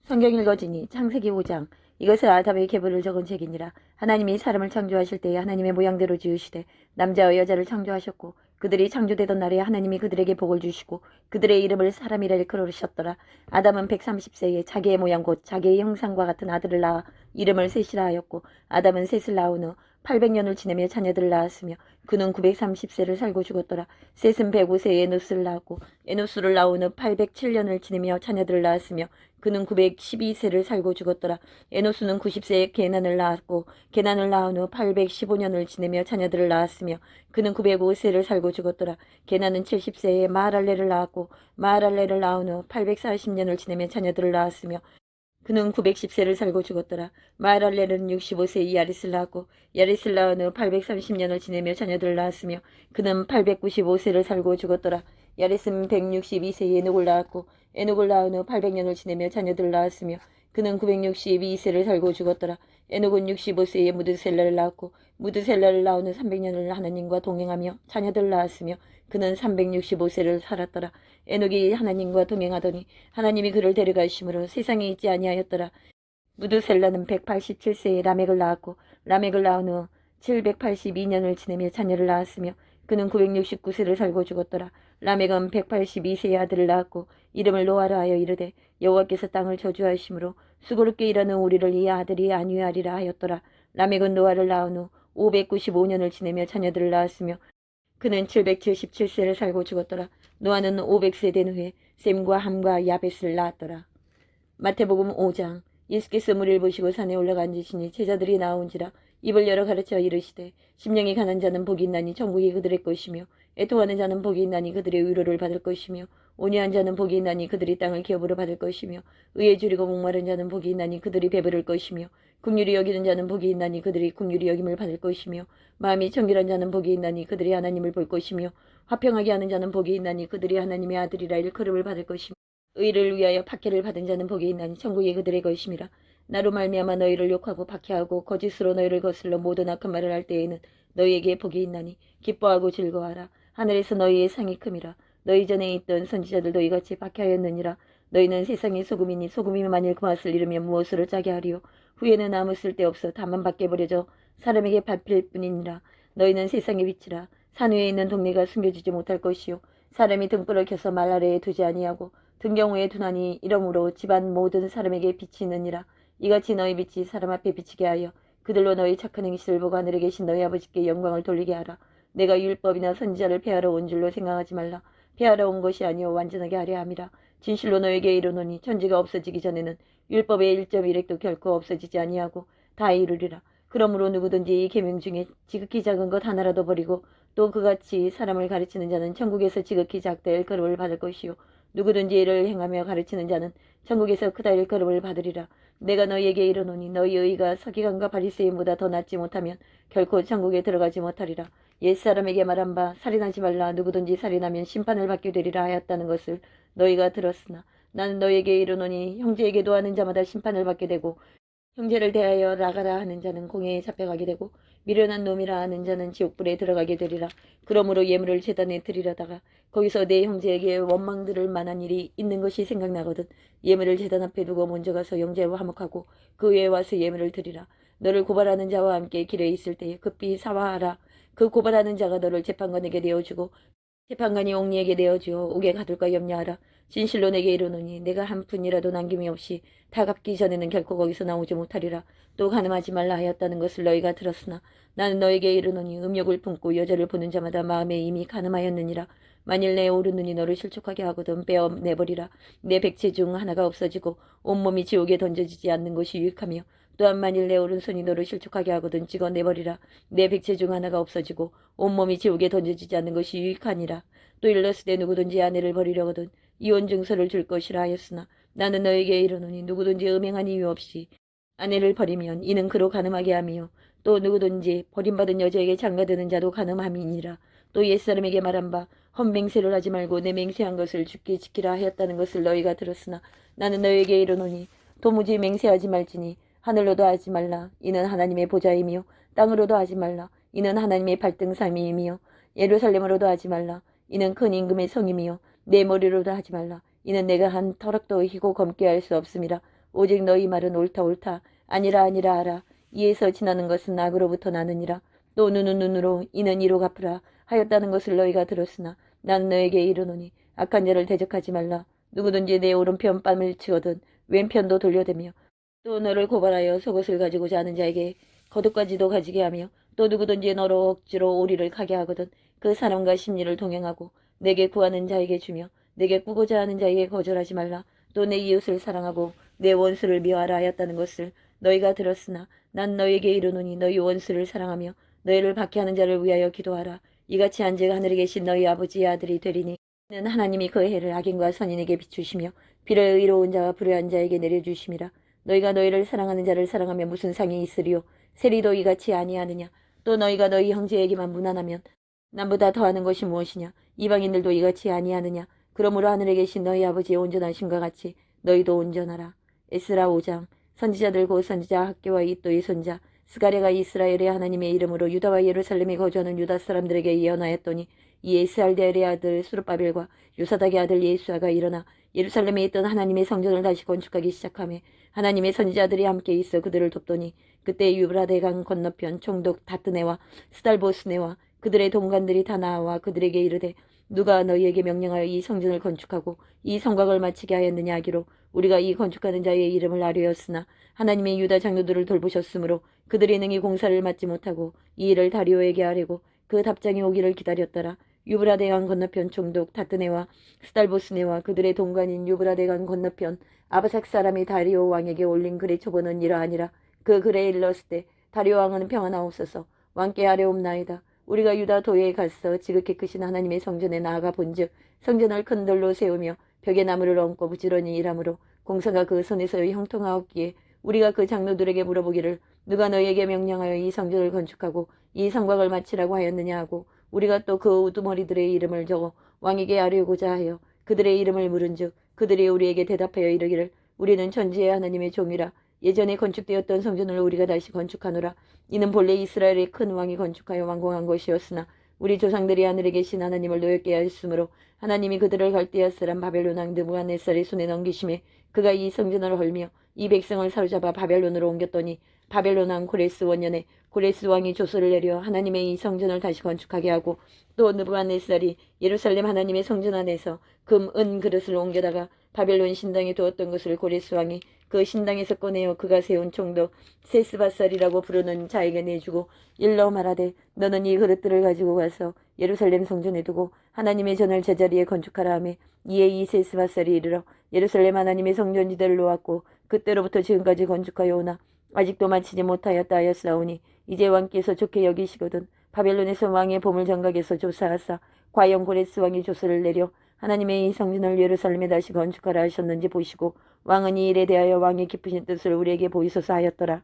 성경 읽어지니 창세기 5장. 이것은 아담의 계보를 적은 책이니라. 하나님이 사람을 창조하실 때에 하나님의 모양대로 지으시되 남자와 여자를 창조하셨고 그들이 창조되던 날에 하나님이 그들에게 복을 주시고 그들의 이름을 사람이라 일컬으셨더라. 아담은 130세에 자기의 모양 곧 자기의 형상과 같은 아들을 낳아 이름을 셋이라 하였고 아담은 셋을 낳은 후 800년을 지내며 자녀들을 낳았으며 그는 930세를 살고 죽었더라. 셋은 105세에 에노스를 낳았고 에노스를 낳은 후 807년을 지내며 자녀들을 낳았으며 그는 912세를 살고 죽었더라. 에노스는 90세에 게난을 낳았고 게난을 낳은 후 815년을 지내며 자녀들을 낳았으며 그는 905세를 살고 죽었더라. 게난은 70세에 마할랄레를 낳았고 마할랄레를 낳은 후 840년을 지내며 자녀들을 낳았으며 그는 910세를 살고 죽었더라. 마할랄레는 65세에 야릿을 낳았고 야릿을 낳은 후 830년을 지내며 자녀들을 낳았으며 그는 895세를 살고 죽었더라. 야릿은 162세에 에녹을 낳았고 에녹을 낳은 후 800년을 지내며 자녀들을 낳았으며 그는 962세를 살고 죽었더라. 에녹은 65세에 무드셀라를 낳았고 무드셀라를 낳은 후 300년을 하나님과 동행하며 자녀들을 낳았으며 그는 365세를 살았더라. 에녹이 하나님과 동행하더니 하나님이 그를 데려가심으로 세상에 있지 아니하였더라. 무드셀라는 187세에 라멕을 낳았고 라멕을 낳은 후 782년을 지내며 자녀를 낳았으며 그는 969세를 살고 죽었더라. 라멕은 182세의 아들을 낳았고 이름을 노아라 하여 이르되 여호와께서 땅을 저주하심으로 수고롭게 일하는 우리를 이 아들이 안위하리라 하였더라. 라멕은 노아를 낳은 후 595년을 지내며 자녀들을 낳았으며 그는 777세를 살고 죽었더라. 노아는 500세 된 후에 셈과 함과 야벳을 낳았더라. 마태복음 5장. 예수께서 무리를 보시고 산에 올라가 앉으시니 제자들이 나온지라 입을 열어 가르쳐 이르시되 심령이 가난 자는 복이 있나니 천국이 그들의 것이며 애통하는 자는 복이 있나니 그들의 위로를 받을 것이며 온유한 자는 복이 있나니 그들이 땅을 기업으로 받을 것이며 의에 줄이고 목마른 자는 복이 있나니 그들이 배부를 것이며 긍휼히 여기는 자는 복이 있나니 그들이 긍휼히 여김을 받을 것이며 마음이 청결한 자는 복이 있나니 그들이 하나님을 볼 것이며 화평하게 하는 자는 복이 있나니 그들이 하나님의 아들이라 일컬음을 받을 것이며 의를 위하여 박해를 받은 자는 복이 있나니 천국이 그들의 것임이라. 나로 말미암아 너희를 욕하고 박해하고 거짓으로 너희를 거슬러 모든 악한 말을 할 때에는 너희에게 복이 있나니 기뻐하고 즐거워하라. 하늘에서 너희의 상이 큼이라. 너희 전에 있던 선지자들도 이같이 박해하였느니라. 너희는 세상의 소금이니 소금이 만일 그 맛을 잃으면 무엇으로 짜게 하리요. 후에는 아무 쓸데없어 다만 밖에 버려져 사람에게 밟힐 뿐이니라. 너희는 세상의 빛이라. 산 위에 있는 동네가 숨겨지지 못할 것이요 사람이 등불을 켜서 말 아래에 두지 아니하고 등경우에 두나니 이러므로 집안 모든 사람에게 빛이 있느니라. 이같이 너희 빛이 사람 앞에 비치게 하여 그들로 너희 착한 행실을 보고 하늘에 계신 너희 아버지께 영광을 돌리게 하라. 내가 율법이나 선지자를 폐하러 온 줄로 생각하지 말라. 폐하러 온 것이 아니요 완전하게 하려 함이라. 진실로 너에게 이르노니 천지가 없어지기 전에는 율법의 1.1획도 결코 없어지지 아니하고 다 이루리라. 그러므로 누구든지 이 계명 중에 지극히 작은 것 하나라도 버리고 또 그같이 사람을 가르치는 자는 천국에서 지극히 작다 일컬음을 받을 것이요 누구든지 이를 행하며 가르치는 자는 천국에서 크다 일컬음을 받으리라. 내가 너희에게 이르노니 너희 의가 서기관과 바리새인보다 더 낫지 못하면 결코 천국에 들어가지 못하리라. 옛사람에게 말한 바 살인하지 말라. 누구든지 살인하면 심판을 받게 되리라 하였다는 것을 너희가 들었으나 나는 너희에게 이르노니 형제에게 도하는 자마다 심판을 받게 되고 형제를 대하여 라가라 하는 자는 공회에 잡혀가게 되고 미련한 놈이라 하는 자는 지옥불에 들어가게 되리라. 그러므로 예물을 제단에 드리려다가 거기서 내 형제에게 원망 들을 만한 일이 있는 것이 생각나거든 예물을 제단 앞에 두고 먼저 가서 형제와 화목하고 그 후에 와서 예물을 드리라. 너를 고발하는 자와 함께 길에 있을 때에 급히 사화하라. 그 고발하는 자가 너를 재판관에게 내어주고 재판관이 옥리에게 내어주어 옥에 가둘까 염려하라. 진실로 내게 이르노니 내가 한 푼이라도 남김이 없이 다 갚기 전에는 결코 거기서 나오지 못하리라. 또 간음하지 말라 하였다는 것을 너희가 들었으나 나는 너에게 이르노니 음욕을 품고 여자를 보는 자마다 마음에 이미 간음하였느니라. 만일 내 오른눈이 너를 실족하게 하거든 빼어 내버리라. 내 백체 중 하나가 없어지고 온몸이 지옥에 던져지지 않는 것이 유익하며 또한 만일 내 오른손이 너를 실족하게 하거든 찍어 내버리라. 내 백체 중 하나가 없어지고 온몸이 지옥에 던져지지 않는 것이 유익하니라. 또 일러스되 누구든지 아내를 버리려거든 이혼 증서를 줄 것이라 하였으나 나는 너에게 이르노니 누구든지 음행한 이유 없이 아내를 버리면 이는 그로 간음하게 하며 또 누구든지 버림받은 여자에게 장가드는 자도 간음함이니라. 또 옛사람에게 말한 바 헛맹세를 하지 말고 내 맹세한 것을 죽게 지키라 하였다는 것을 너희가 들었으나 나는 너에게 이르노니 도무지 맹세하지 말지니 하늘로도 하지 말라. 이는 하나님의 보좌이며 땅으로도 하지 말라. 이는 하나님의 발등삼이이며 예루살렘으로도 하지 말라. 이는 큰 임금의 성이며 내 머리로도 하지 말라. 이는 내가 한 터럭도 희고 검게 할 수 없음이라. 오직 너희 말은 옳다 옳다 아니라 아니라 하라. 이에서 지나는 것은 악으로부터 나느니라. 또 눈은 눈으로 이는 이로 갚으라 하였다는 것을 너희가 들었으나 나는 너에게 이르노니 악한 자를 대적하지 말라. 누구든지 내 오른편 뺨을 치거든 왼편도 돌려대며 또 너를 고발하여 속옷을 가지고자 하는 자에게 겉옷까지도 가지게 하며 또 누구든지 너로 억지로 오리를 가게 하거든 그 사람과 심리를 동행하고 내게 구하는 자에게 주며 내게 꾸고자 하는 자에게 거절하지 말라. 또 내 이웃을 사랑하고 내 원수를 미워하라 하였다는 것을 너희가 들었으나 난 너희에게 이르노니 너희 원수를 사랑하며 너희를 박해하는 자를 위하여 기도하라. 이같이 한즉 하늘에 계신 너희 아버지의 아들이 되리니 이는 하나님이 그 해를 악인과 선인에게 비추시며 비를 의로운 자와 불의한 자에게 내려주심이라. 너희가 너희를 사랑하는 자를 사랑하며 무슨 상이 있으리요. 세리도 이같이 아니하느냐. 또 너희가 너희 형제에게만 무난하면 남보다 더하는 것이 무엇이냐. 이방인들도 이같이 아니하느냐. 그러므로 하늘에 계신 너희 아버지의 온전하심과 같이 너희도 온전하라. 에스라 5장. 선지자들 곧 선지자 학교와 이또의 손자 스가랴가 이스라엘의 하나님의 이름으로 유다와 예루살렘에 거주하는 유다 사람들에게 예언하였더니 이 에스알델의 아들 수르바벨과 요사닥의 아들 예수아가 일어나 예루살렘에 있던 하나님의 성전을 다시 건축하기 시작하며 하나님의 선지자들이 함께 있어 그들을 돕더니 그때 유브라데강 건너편 총독 다뜨네와 스달보스네와 그들의 동관들이 다 나와 그들에게 이르되 누가 너희에게 명령하여 이 성전을 건축하고 이 성곽을 마치게 하였느냐 하기로 우리가 이 건축하는 자의 이름을 아뢰었으나 하나님의 유다 장로들을 돌보셨으므로 그들이 능히 공사를 맡지 못하고 이 일을 다리오에게 아뢰고 그 답장이 오기를 기다렸더라. 유브라데강 건너편 총독 다뜨네와 스달보스네와 그들의 동관인 유브라데강 건너편 아바삭 사람이 다리오 왕에게 올린 글의 초본은 이러하니라. 그 글에 일렀을 때 다리오 왕은 평안하옵소서 왕께 아뢰옵나이다. 우리가 유다 도에 가서 지극히 크신 하나님의 성전에 나아가 본즉 성전을 큰 돌로 세우며 벽에 나무를 얹고 부지런히 일하므로 공사가 그 손에서 형통하옵기에 우리가 그 장로들에게 물어보기를 누가 너희에게 명령하여 이 성전을 건축하고 이 성곽을 마치라고 하였느냐 하고 우리가 또 그 우두머리들의 이름을 적어 왕에게 아뢰고자 하여 그들의 이름을 물은즉 그들이 우리에게 대답하여 이르기를 우리는 천지의 하나님의 종이라. 예전에 건축되었던 성전을 우리가 다시 건축하노라. 이는 본래 이스라엘의 큰 왕이 건축하여 완공한 것이었으나 우리 조상들이 하늘에 계신 하나님을 노엽게 하였으므로 하나님이 그들을 갈대아 사람 바벨론 왕 느부갓네살의 손에 넘기심에 그가 이 성전을 헐며 이 백성을 사로잡아 바벨론으로 옮겼더니 바벨론 왕 고레스 원년에 고레스 왕이 조서를 내려 하나님의 이 성전을 다시 건축하게 하고 또 느부갓네살이 예루살렘 하나님의 성전 안에서 금, 은 그릇을 옮겨다가 바벨론 신당에 두었던 것을 고레스 왕이 그 신당에서 꺼내어 그가 세운 총독 세스바살이라고 부르는 자에게 내주고 일러 말하되 너는 이 그릇들을 가지고 가서 예루살렘 성전에 두고 하나님의 전을 제자리에 건축하라 하며 이에 이 세스바살이 이르러 예루살렘 하나님의 성전지대를 놓았고 그때로부터 지금까지 건축하여 오나 아직도 마치지 못하였다 하였사오니 이제 왕께서 좋게 여기시거든 바벨론에서 왕의 보물장각에서 조사하사 과연 고레스 왕이 조서를 내려 하나님의 이 성전을 예루살렘에 다시 건축하라 하셨는지 보시고 왕은 이 일에 대하여 왕의 깊으신 뜻을 우리에게 보이소서 하였더라.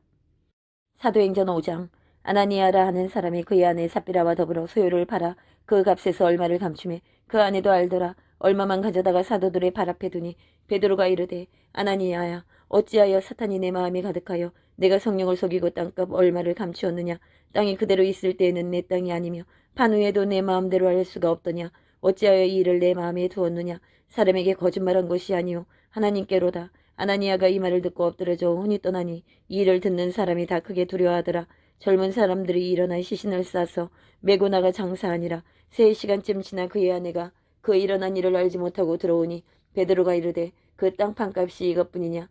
사도행전 5장. 아나니아라 하는 사람이 그의 아내 삽비라와 더불어 소유를 팔아 그 값에서 얼마를 감추매 그 아내도 알더라. 얼마만 가져다가 사도들의 발 앞에 두니 베드로가 이르되 아나니아야 어찌하여 사탄이 내 마음에 가득하여 내가 성령을 속이고 땅값 얼마를 감추었느냐. 땅이 그대로 있을 때에는 내 땅이 아니며 판 후에도 내 마음대로 할 수가 없더냐. 어찌하여 이 일을 내 마음에 두었느냐. 사람에게 거짓말한 것이 아니오 하나님께로다. 아나니아가 이 말을 듣고 엎드려져 혼이 떠나니 이 일을 듣는 사람이 다 크게 두려워하더라. 젊은 사람들이 일어나 시신을 싸서 메고 나가 장사하니라. 3시간쯤 지나 그의 아내가 그 일어난 일을 알지 못하고 들어오니 베드로가 이르되 그 땅 판값이 이것뿐이냐.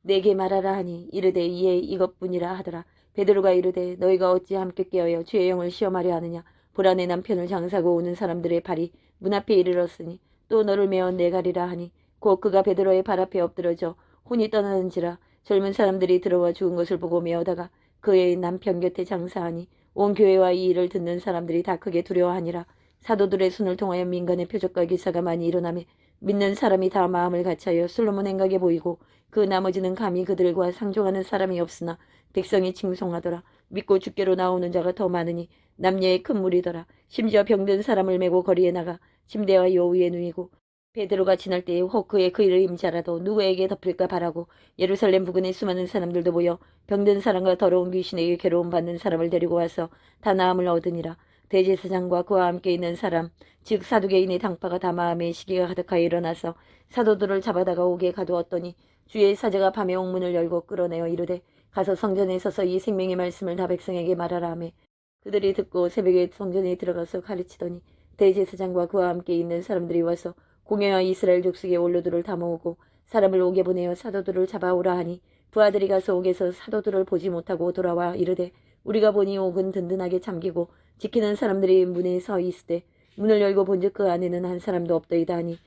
내게 말하라 하니 이르되 이에 이것뿐이라 하더라. 베드로가 이르되 너희가 어찌 함께 깨어여 주의 영을 시험하려 하느냐. 보라 내 남편을 장사고 오는 사람들의 발이 문 앞에 이르렀으니 또 너를 메어 내가리라 하니 곧 그가 베드로의 발 앞에 엎드러져 혼이 떠나는지라. 젊은 사람들이 들어와 죽은 것을 보고 메어다가 그의 남편 곁에 장사하니 온 교회와 이 일을 듣는 사람들이 다 크게 두려워하니라. 사도들의 손을 통하여 민간의 표적과 기사가 많이 일어나며 믿는 사람이 다 마음을 같이하여 솔로몬 행각에 보이고 그 나머지는 감히 그들과 상종하는 사람이 없으나 백성이 칭송하더라. 믿고 주께로 나오는 자가 더 많으니 남녀의 큰 무리더라. 심지어 병든 사람을 메고 거리에 나가 침대와 여우에 누이고 베드로가 지날 때에 혹 그의 그 일을 임자라도 누구에게 덮일까 바라고 예루살렘 부근에 수많은 사람들도 모여 병든 사람과 더러운 귀신에게 괴로움 받는 사람을 데리고 와서 다 나음을 얻으니라. 대제사장과 그와 함께 있는 사람 즉 사두개인의 당파가 다 마음에 시기가 가득하여 일어나서 사도들을 잡아다가 옥에 가두었더니 주의 사자가 밤에 옥문을 열고 끌어내어 이르되 가서 성전에 서서 이 생명의 말씀을 다 백성에게 말하라 하매 그들이 듣고 새벽에 성전에 들어가서 가르치더니 대제사장과 그와 함께 있는 사람들이 와서 공회와 이스라엘 족속의 원로들을 다 모으고 사람을 옥에 보내어 사도들을 잡아오라 하니 부하들이 가서 옥에서 사도들을 보지 못하고 돌아와 이르되 우리가 보니 옥은 든든하게 잠기고 지키는 사람들이 문에 서 있으되 문을 열고 본즉 그 안에는 한 사람도 없더이다 하니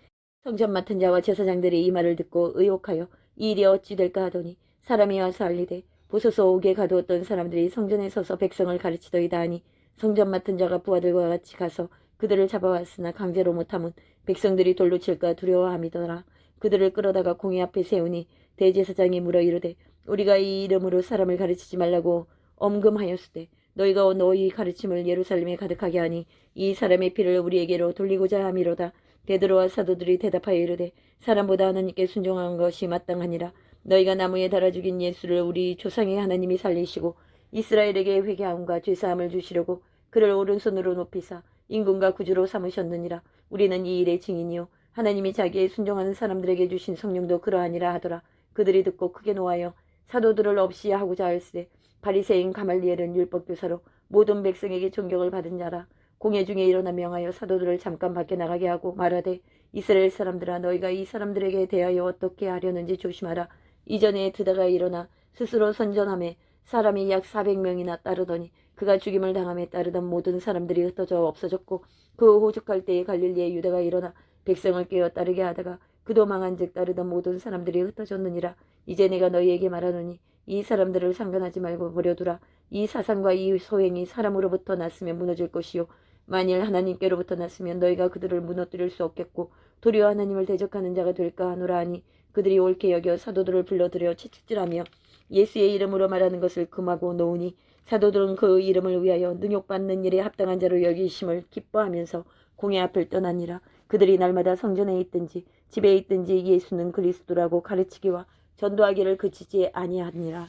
성전 맡은 자와 제사장들이 이 말을 듣고 의혹하여 이 일이 어찌 될까 하더니 사람이 와서 알리되 보소서 옥에 가두었던 사람들이 성전에 서서 백성을 가르치더이다 하니 성전 맡은 자가 부하들과 같이 가서 그들을 잡아왔으나 강제로 못함은 백성들이 돌로 칠까 두려워함이더라. 그들을 끌어다가 공회 앞에 세우니 대제사장이 물어 이르되 우리가 이 이름으로 사람을 가르치지 말라고 엄금하였으되 너희가 너희 가르침을 예루살렘에 가득하게 하니 이 사람의 피를 우리에게로 돌리고자 함이로다. 베드로와 사도들이 대답하여 이르되 사람보다 하나님께 순종한 것이 마땅하니라. 너희가 나무에 달아 죽인 예수를 우리 조상의 하나님이 살리시고 이스라엘에게 회개함과 죄사함을 주시려고 그를 오른손으로 높이사 임금과 구주로 삼으셨느니라. 우리는 이 일의 증인이요 하나님이 자기의 순종하는 사람들에게 주신 성령도 그러하니라 하더라. 그들이 듣고 크게 노하여 사도들을 없이 하고자 할세 바리새인 가말리엘은 율법교사로 모든 백성에게 존경을 받은 자라. 공회 중에 일어나 명하여 사도들을 잠깐 밖에 나가게 하고 말하되 이스라엘 사람들아 너희가 이 사람들에게 대하여 어떻게 하려는지 조심하라. 이전에 드다가 일어나 스스로 선전함에 사람이 약 400명이나 따르더니 그가 죽임을 당함에 따르던 모든 사람들이 흩어져 없어졌고 그 호죽할 때에 갈릴리의 유다가 일어나 백성을 깨어 따르게 하다가 그도 망한즉 따르던 모든 사람들이 흩어졌느니라. 이제 내가 너희에게 말하노니 이 사람들을 상관하지 말고 버려두라. 이 사상과 이 소행이 사람으로부터 났으면 무너질 것이요 만일 하나님께로부터 났으면 너희가 그들을 무너뜨릴 수 없겠고 도리어 하나님을 대적하는 자가 될까 하노라 하니 그들이 옳게 여겨 사도들을 불러들여 채찍질하며 예수의 이름으로 말하는 것을 금하고 놓으니 사도들은 그 이름을 위하여 능욕받는 일에 합당한 자로 여기심을 기뻐하면서 공회 앞을 떠나니라. 그들이 날마다 성전에 있든지 집에 있든지 예수는 그리스도라고 가르치기와 전도하기를 그치지 아니하니라.